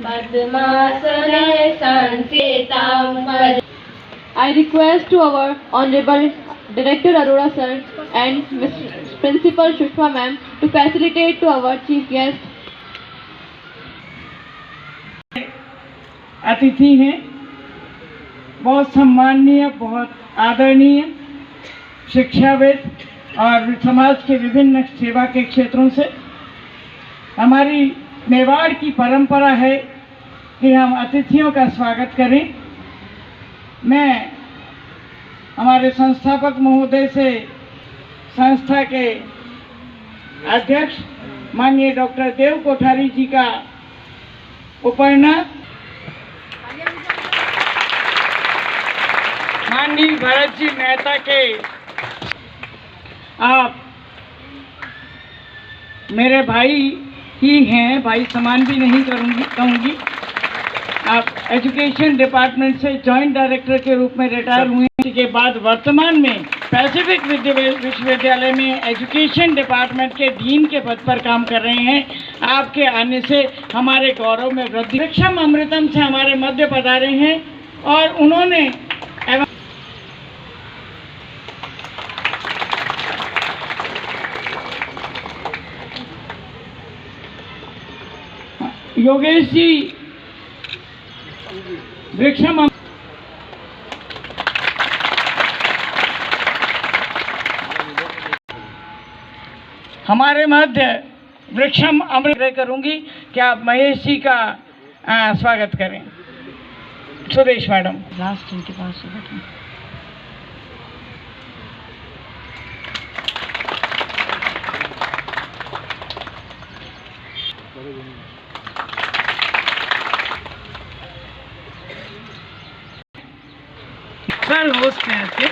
I request to our Honorable Director Arora sir and Mr. Principal Shushma ma'am to facilitate to our chief guest. अतिथि हैं, बहुत सम्माननीय, बहुत आदरणीय शिक्षाविद और समाज के विभिन्न सेवा के क्षेत्रों से। हमारी मेवाड़ की परंपरा है कि हम अतिथियों का स्वागत करें। मैं हमारे संस्थापक महोदय से संस्था के अध्यक्ष माननीय डॉक्टर देव कोठारी जी का उपरना माननीय भरत जी मेहता के, आप मेरे भाई ही हैं, भाई समान भी नहीं कहूँगी। आप एजुकेशन डिपार्टमेंट से जॉइंट डायरेक्टर के रूप में रिटायर हुए हैं। इसके बाद वर्तमान में पैसिफिक विश्वविद्यालय में एजुकेशन डिपार्टमेंट के डीन के पद पर काम कर रहे हैं। आपके आने से हमारे गौरव में वृद्धि। शिक्षम अमृतम से हमारे मध्य पधारे हैं और उन्होंने योगेश जी वृक्षम हमारे मध्य वृक्षम अमृत करूंगी कि आप महेश जी का स्वागत करें। सुदेश मैडम लास्ट इनके पास सर होस्ट हैं आज के।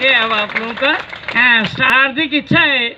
ये अब आप लोगों का हार्दिक इच्छा है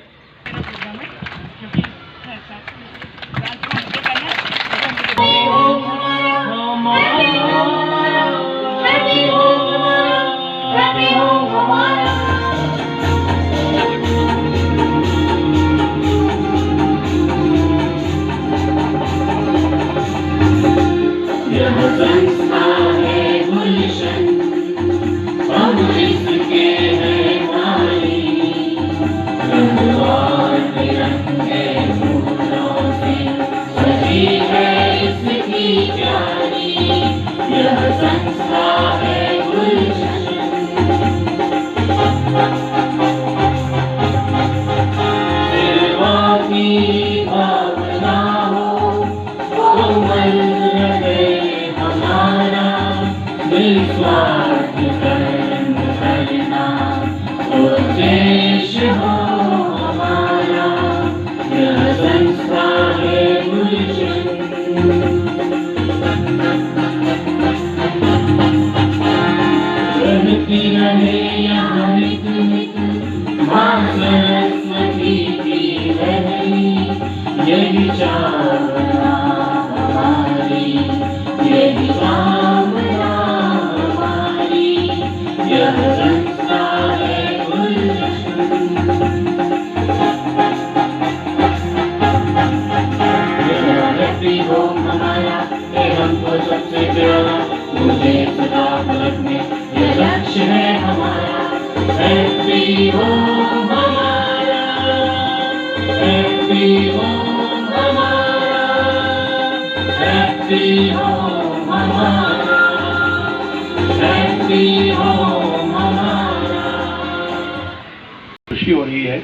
खुशी हो रही है।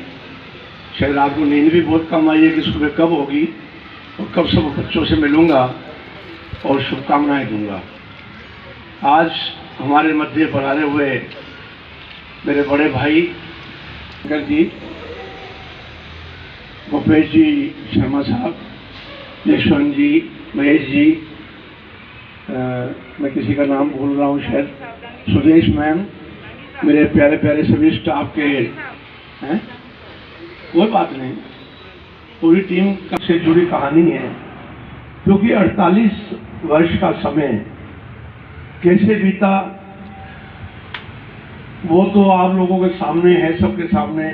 शायद आपको नींद भी बहुत कम आई है कि सुबह कब होगी और कब सब बच्चों से मिलूंगा और शुभकामनाएं दूंगा। आज हमारे मध्य पधारे हुए मेरे बड़े भाई शंकर जी, भूपेश जी शर्मा साहब, यशवंत जी, महेश जी, मैं किसी का नाम भूल रहा हूँ शायद, सुदेश मैम, मेरे प्यारे प्यारे सभी स्टाफ के हैं, कोई बात नहीं, पूरी टीम से जुड़ी कहानी है। क्योंकि 48 वर्ष का समय कैसे बीता वो तो आप लोगों के सामने है, सबके सामने,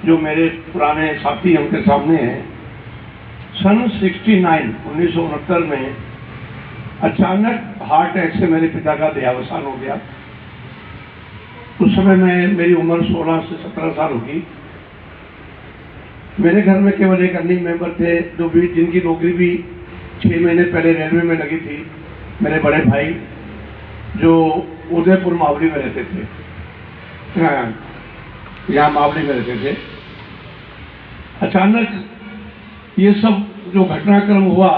जो मेरे पुराने साथी उनके सामने हैं। सन 1969 में अचानक हार्ट अटैक से मेरे पिता का देहावसान हो गया। उस समय मेरी उम्र 16 से 17 साल होगी। मेरे घर में केवल एक अर्निंग मेंबर थे जो भी जिनकी नौकरी भी 6 महीने पहले रेलवे में लगी थी, मेरे बड़े भाई जो उदयपुर मावली में रहते थे, यहाँ मावली में रहते थे। अचानक ये सब जो घटनाक्रम हुआ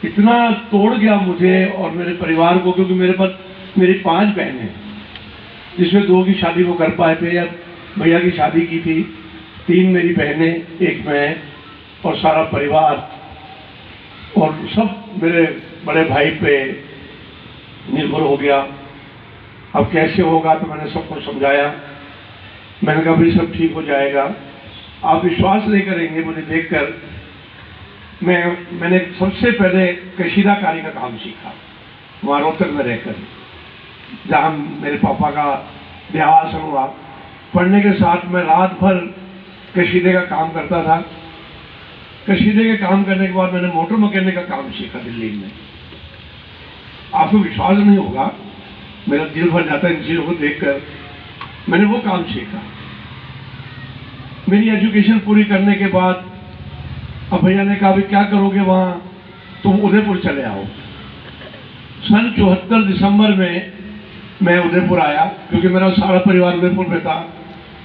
इतना तोड़ गया मुझे और मेरे परिवार को, क्योंकि मेरे पास मेरी 5 बहनें जिसमें 2 की शादी वो कर पाए थे या भैया की शादी की थी, 3 मेरी बहनें, 1 मैं और सारा परिवार, और सब मेरे बड़े भाई पे निर्भर हो गया। अब कैसे होगा, तो मैंने सबको समझाया। मैंने कहा भाई सब ठीक हो जाएगा, आप विश्वास नहीं करेंगे। मुझे देखकर मैंने सबसे पहले कशीदाकारी का काम सीखा वहाँ रोहतक में रहकर, जहाँ मेरे पापा का देहावसान हुआ। पढ़ने के साथ मैं रात भर कशीदे का काम करता था। कशीदे के काम करने के बाद मैंने मोटर मैकेनिक का काम सीखा दिल्ली में। आपको विश्वास नहीं होगा, मेरा दिल भर जाता है इन चीज़ों को देखकर। मैंने वो काम सीखा। मेरी एजुकेशन पूरी करने के बाद अब भैया ने कहा भाई क्या करोगे वहाँ, तुम उदयपुर चले आओ। सन 74 दिसंबर में मैं उदयपुर आया, क्योंकि मेरा सारा परिवार उदयपुर में था।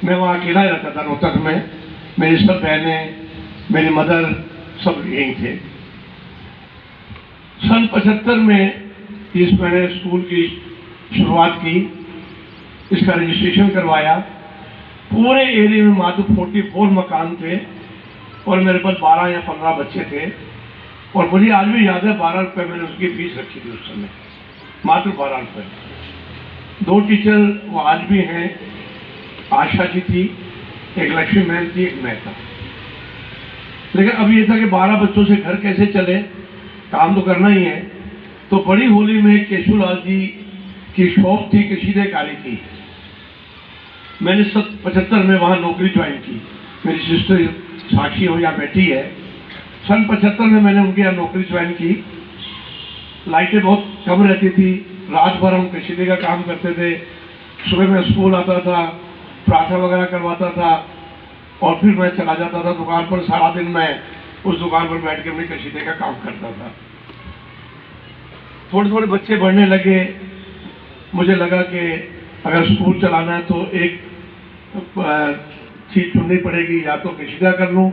मैं वहाँ अकेला ही रहता था रोहतक में। मेरी सब बहनें, मेरी मदर सब यहीं थे। सन 75 में मैंने स्कूल की शुरुआत की, इसका रजिस्ट्रेशन करवाया। पूरे एरिया में मात्र 44 मकान थे और मेरे पास 12 या 15 बच्चे थे। और मुझे आज भी याद है 12 रुपये मैंने उसकी फीस रखी थी उस समय, मात्र 12 रुपये। 2 टीचर वो आज भी हैं, आशा जी थी, एक लक्ष्मी मैम थी, एक मैं था। लेकिन अब ये था कि 12 बच्चों से घर कैसे चले, काम तो करना ही है। तो बड़ी होली में केशुलाल जी की शॉप थी कशीदेकारी की। मैंने 75 में वहाँ नौकरी ज्वाइन की। मेरी सिस्टर साक्षी हो यहाँ बैठी है। सन 75 में मैंने उनके यहाँ नौकरी ज्वाइन की। लाइटें बहुत कम रहती थी, रात भर हम कशीदे का काम करते थे। सुबह मैं स्कूल आता था, प्रार्थना वगैरह करवाता था और फिर मैं चला जाता था दुकान पर। सारा दिन मैं उस दुकान पर बैठ के अपने कशीदे का काम करता था। थोड़े थोड़े बच्चे बढ़ने लगे। मुझे लगा कि अगर स्कूल चलाना है तो एक चीज चुननी पड़ेगी, या तो कशीदा कर लूँ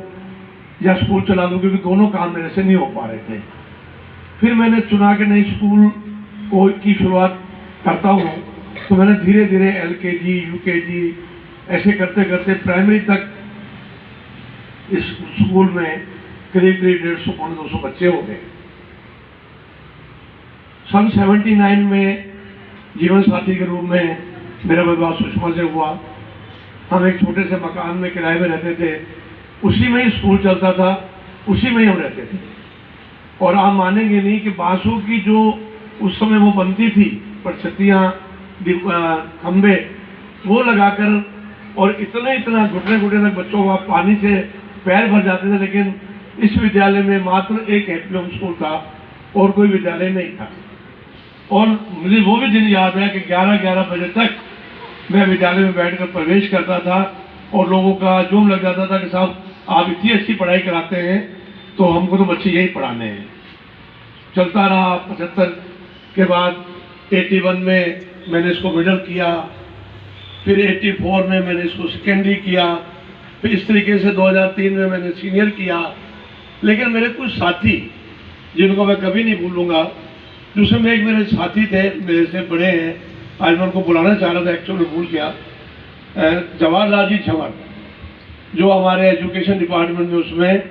या स्कूल चला लूँ, क्योंकि दोनों काम मेरे से नहीं हो पा रहे थे। फिर मैंने चुना कि नहीं, स्कूल को की शुरुआत करता हूँ। तो मैंने धीरे धीरे LKG, UKG ऐसे करते करते प्राइमरी तक इस स्कूल में करीब 150-200 बच्चे हो गए। सन 79 में जीवन साथी के रूप में मेरा विवाह सुषमा से हुआ। हम एक छोटे से मकान में किराए में रहते थे, उसी में ही स्कूल चलता था, उसी में ही हम रहते थे। और आप मानेंगे नहीं कि बांसों की जो उस समय वो बनती थी परछत्तियाँ, खंबे, वो लगाकर, और इतना घुटने घुटने तक बच्चों का पानी से पैर भर जाते थे। लेकिन इस विद्यालय में मात्र एक हैप्पी होम स्कूल था और कोई विद्यालय नहीं था। और मुझे वो भी दिन याद है कि 11-11 बजे तक मैं विद्यालय में बैठकर प्रवेश करता था और लोगों का जोम लग जाता था कि साहब आप इतनी अच्छी पढ़ाई कराते हैं तो हमको तो बच्चे यही पढ़ाने हैं। चलता रहा। 75 के बाद 81 में मैंने इसको मिडल किया, फिर 84 में मैंने इसको सेकेंडरी किया, फिर इस तरीके से 2003 में मैंने सीनियर किया। लेकिन मेरे कुछ साथी जिनको मैं कभी नहीं भूलूंगा, जिसमें एक मेरे साथी थे, मेरे से बड़े हैं, आज मैं उनको बुलाना चाह रहा था, एक्चुअली भूल गया, जवाहरलाल जी झंवर, जो हमारे एजुकेशन डिपार्टमेंट में उसमें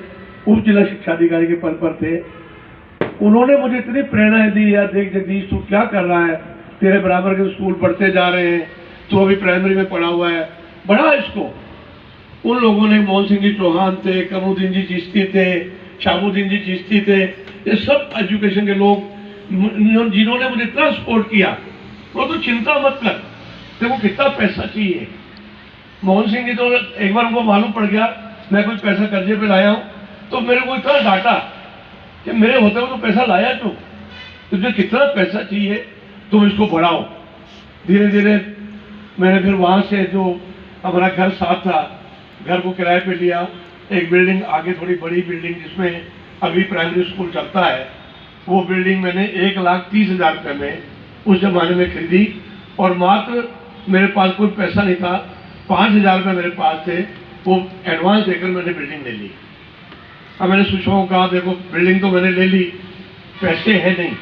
उप जिला शिक्षा अधिकारी के पद पर थे। उन्होंने मुझे इतनी प्रेरणा दी, यार देख जगदीश तू क्या कर रहा है, तेरे बराबर के स्कूल पढ़ते जा रहे हैं, तू अभी प्राइमरी में पढ़ा हुआ है, बढ़ा इसको। उन लोगों ने, मोहन सिंह जी चौहान थे, कमरुद्दीन जी चिश्ती थे, शाहबुद्दीन जी चिश्ती थे, ये सब एजुकेशन के लोग जिन्होंने मुझे इतना सपोर्ट किया। वो तो चिंता मत कर, देखो कितना पैसा चाहिए। मोहन सिंह जी तो एक बार उनको मालूम पड़ गया मैं कुछ पैसा कर्जे पे लाया हूँ, तो मेरे को इतना डांटा कि मेरे होते हुए तो पैसा लाया क्यों, तुझे कितना पैसा चाहिए तुम इसको बढ़ाओ। धीरे धीरे मैंने फिर वहाँ से जो हमारा घर साथ था, घर को किराए पे लिया। एक बिल्डिंग आगे, थोड़ी बड़ी बिल्डिंग जिसमें अभी प्राइमरी स्कूल चलता है, वो बिल्डिंग मैंने 1,30,000 रुपये में उस जमाने में खरीदी। और मात्र मेरे पास कोई पैसा नहीं था, 5,000 रुपये मेरे पास थे, वो एडवांस देकर मैंने बिल्डिंग ले ली। अब मैंने सुषमा को कहा, देखो बिल्डिंग तो मैंने ले ली, पैसे है नहीं,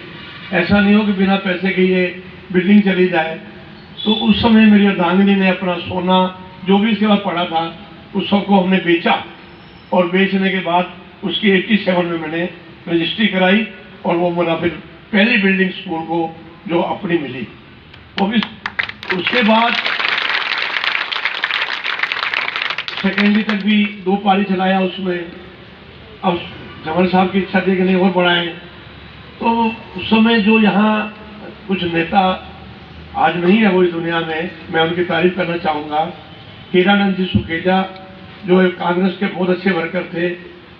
ऐसा नहीं हो कि बिना पैसे के ये बिल्डिंग चली जाए। तो उस समय मेरी अर्धांगिनी ने अपना सोना जो भी इसके बाद पड़ा था उस सबको हमने बेचा, और बेचने के बाद उसकी 87 में मैंने रजिस्ट्री कराई, और वो मेरा फिर पहली बिल्डिंग स्कूल को जो अपनी मिली। वो भी उसके बाद सेकेंडरी तक भी 2 पारी चलाया उसमें। अब जमल साहब की इच्छा थी कि नहीं और बढ़ाएं, तो उस समय जो यहाँ कुछ नेता आज नहीं है वो इस दुनिया में, मैं उनकी तारीफ करना चाहूँगा। हीरानंद जी सुखेजा जो कांग्रेस के बहुत अच्छे वर्कर थे,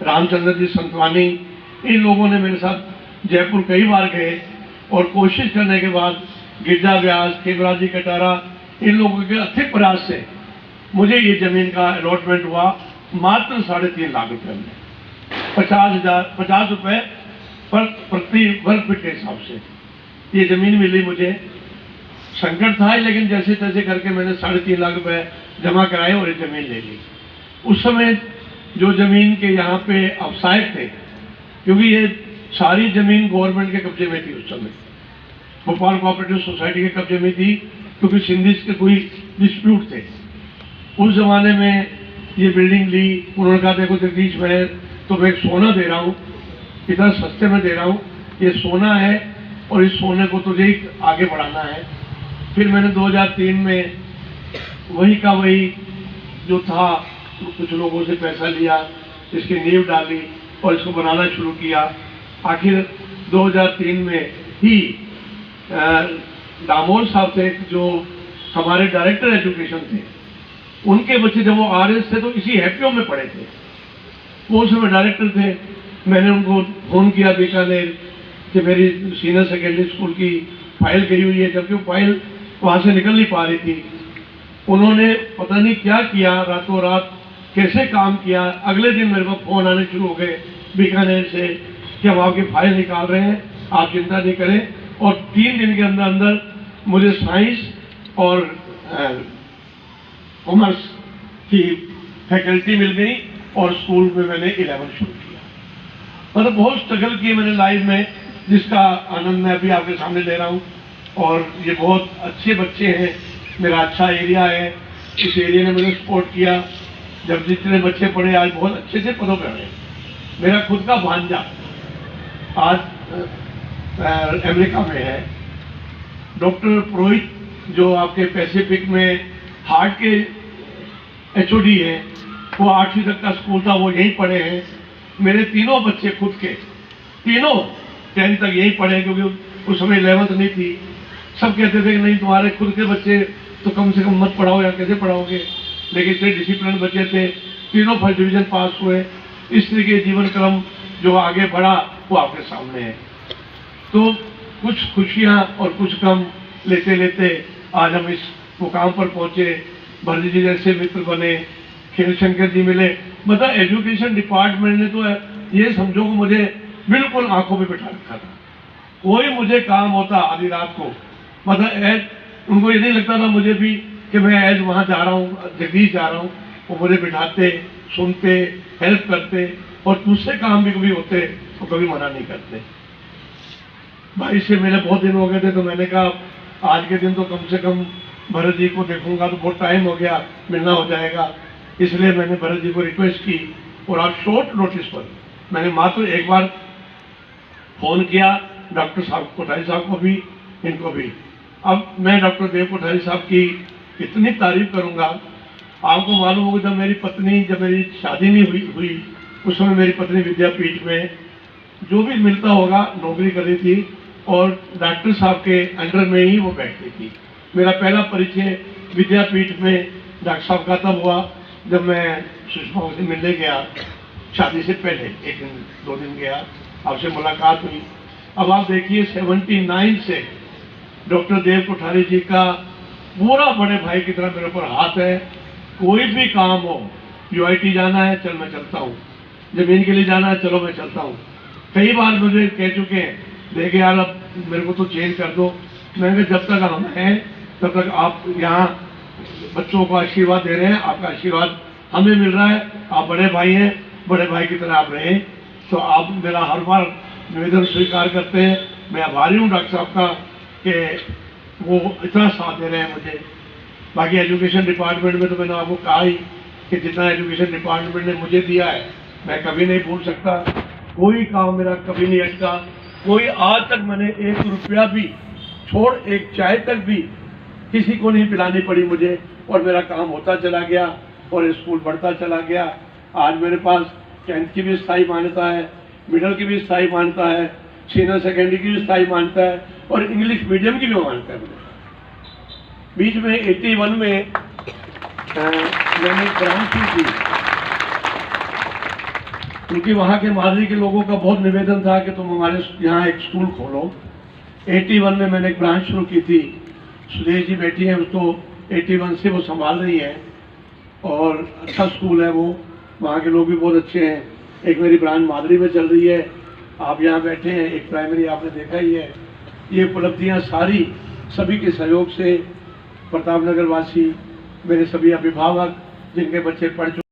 रामचंद्र जी संतवानी, इन लोगों ने मेरे साथ जयपुर कई बार गए, और कोशिश करने के बाद गिरजा व्यास, केवराज जी कटारा, इन लोगों के अथिक प्रयास से मुझे ये जमीन का अलॉटमेंट हुआ मात्र 3.5 लाख रुपए में, 50 रुपए प्रति वर्ग फीट के हिसाब से ये जमीन मिली मुझे। संकट था लेकिन जैसे तैसे करके मैंने 3.5 लाख रुपए जमा कराए और ये जमीन ले ली। उस समय जो जमीन के यहाँ पे अवसायक थे, क्योंकि ये सारी जमीन गवर्नमेंट के कब्जे में थी उस समय, भोपाल कोऑपरेटिव सोसाइटी के कब्जे में थी, क्योंकि सिंधिस के कोई डिस्प्यूट थे। उस जमाने में ये बिल्डिंग ली, उन्होंने कहा देखो जगदीश मैं तुम्हें एक सोना दे रहा हूँ, इतना सस्ते में दे रहा हूँ, ये सोना है और इस सोने को तुझे ही आगे बढ़ाना है। फिर मैंने 2003 में वही का वही जो था कुछ लोगों से पैसा लिया, इसकी नींव डाली और इसको बनाना शुरू किया। आखिर 2003 में ही दामोद साहब थे जो हमारे डायरेक्टर एजुकेशन थे, उनके बच्चे जब वो RS थे तो इसी हैप्पियो में पढ़े थे, वो उस समय डायरेक्टर थे। मैंने उनको फोन किया बीकानेर कि मेरी सीनियर सेकेंडरी स्कूल की फाइल गई हुई है, जबकि वो फाइल वहाँ से निकल नहीं पा रही थी। उन्होंने पता नहीं क्या किया, रातों रात कैसे काम किया। अगले दिन मेरे पास फोन आने शुरू हो गए बीकानेर से कि हम आपकी फाइल निकाल रहे हैं, आप चिंता नहीं करें। और 3 दिन के अंदर अंदर मुझे साइंस और कॉमर्स की फैकल्टी मिल गई और स्कूल में मैंने 11 शुरू किया। मतलब बहुत स्ट्रगल किए मैंने लाइफ में, जिसका आनंद मैं अभी आपके सामने ले रहा हूँ। और ये बहुत अच्छे बच्चे हैं, मेरा अच्छा एरिया है, इस एरिया ने मुझे सपोर्ट किया। जब जितने बच्चे पढ़े आज बहुत अच्छे से पदों पर रहे। मेरा खुद का भांजा आज अमेरिका में है, डॉक्टर पुरोहित जो आपके पैसिफिक में हार्ट के HOD है, वो 8वीं तक का स्कूल था, वो यहीं पढ़े हैं। मेरे 3 बच्चे खुद के, तीनों 10th तक यहीं पढ़े, क्योंकि उस समय 11th नहीं थी। सब कहते थे कि नहीं तुम्हारे खुद के बच्चे तो कम से कम मत पढ़ाओ, या कैसे पढ़ाओगे, लेकिन इतने डिसिप्लिन बच्चे थे, तीनों फर्स्ट डिवीजन पास हुए। इस तरह के जीवन क्रम जो आगे बढ़ा वो आपके सामने है। तो कुछ खुशियाँ और कुछ गम लेते लेते आज हम इस मुकाम पर पहुँचे। भरत जी जैसे मित्र बने, खेल शंकर जी मिले। मतलब एजुकेशन डिपार्टमेंट ने तो ये समझो कि मुझे बिल्कुल आंखों में बिठा रखा था। कोई मुझे काम होता आधी रात को, मतलब एज उनको ये नहीं लगता था मुझे भी कि मैं एज वहाँ जा रहा हूँ, जगदीश जा रहा हूँ। वो मुझे बिठाते, सुनते, हेल्प करते, और दूसरे काम भी कभी होते तो कभी मना नहीं करते। भाई से मेरे बहुत दिन हो गए थे, तो मैंने कहा आज के दिन तो कम से कम भरत जी को देखूंगा, तो बहुत टाइम हो गया, मिलना हो जाएगा। इसलिए मैंने भरत जी को रिक्वेस्ट की, और आज शॉर्ट नोटिस पर मैंने मात्र एक बार फोन किया डॉक्टर साहब कोठारी साहब को भी, इनको भी। अब मैं डॉक्टर देव कोठारी साहब की इतनी तारीफ करूंगा। आपको मालूम होगा जब मेरी शादी नहीं हुई उस समय मेरी पत्नी विद्यापीठ में जो भी मिलता होगा नौकरी कर रही थी, और डॉक्टर साहब के अंडर में ही वो बैठती थी। मेरा पहला परिचय विद्यापीठ में डॉक्टर साहब का तब हुआ जब मैं सुषमा से मिलने गया, शादी से पहले 1 दिन 2 दिन गया, आपसे मुलाकात हुई। अब आप देखिए 79 से डॉक्टर देव कोठारी जी का पूरा बड़े भाई की तरह मेरे ऊपर हाथ है। कोई भी काम हो, यूआईटी जाना है, चल मैं चलता हूँ, जमीन के लिए जाना है, चलो मैं चलता हूँ। कई बार मुझे कह चुके हैं, देखे यार अब मेरे को तो चेंज कर दो। मैंने कहा जब तक हम हैं तब तक आप यहाँ बच्चों को आशीर्वाद दे रहे हैं, आपका आशीर्वाद हमें मिल रहा है। आप बड़े भाई हैं, बड़े भाई की तरह आप रहें। तो आप मेरा हर बार निवेदन स्वीकार करते हैं। मैं आभारी हूँ डॉक्टर साहब का कि वो इतना साथ दे रहे हैं मुझे। बाकी एजुकेशन डिपार्टमेंट में तो मैंने आपको कहा ही कि जितना एजुकेशन डिपार्टमेंट ने मुझे दिया है मैं कभी नहीं भूल सकता। कोई काम मेरा कभी नहीं अटका। कोई आज तक मैंने 1 रुपया भी छोड़ एक चाय तक भी किसी को नहीं पिलानी पड़ी मुझे, और मेरा काम होता चला गया और स्कूल बढ़ता चला गया। आज मेरे पास 10th की भी स्थायी मान्यता है, मिडिल की भी स्थायी मान्यता है, सीनियर सेकेंडरी की भी स्थायी मान्यता है और इंग्लिश मीडियम की भी मान्यता है मुझे। बीच में 81 में मैंने ग्रांट की थी, क्योंकि वहाँ के मादरी के लोगों का बहुत निवेदन था कि तुम हमारे यहाँ एक स्कूल खोलो। 81 में मैंने एक ब्रांच शुरू की थी। सुदेश जी बैठी हैं, उसको 81 से वो संभाल रही हैं और अच्छा स्कूल है वो, वहाँ के लोग भी बहुत अच्छे हैं। एक मेरी ब्रांच मादरी में चल रही है, आप यहाँ बैठे हैं, एक प्राइमरी आपने देखा ही है। ये उपलब्धियाँ सारी सभी के सहयोग से, प्रतापनगर वासी, मेरे सभी अभिभावक जिनके बच्चे पढ़ चुके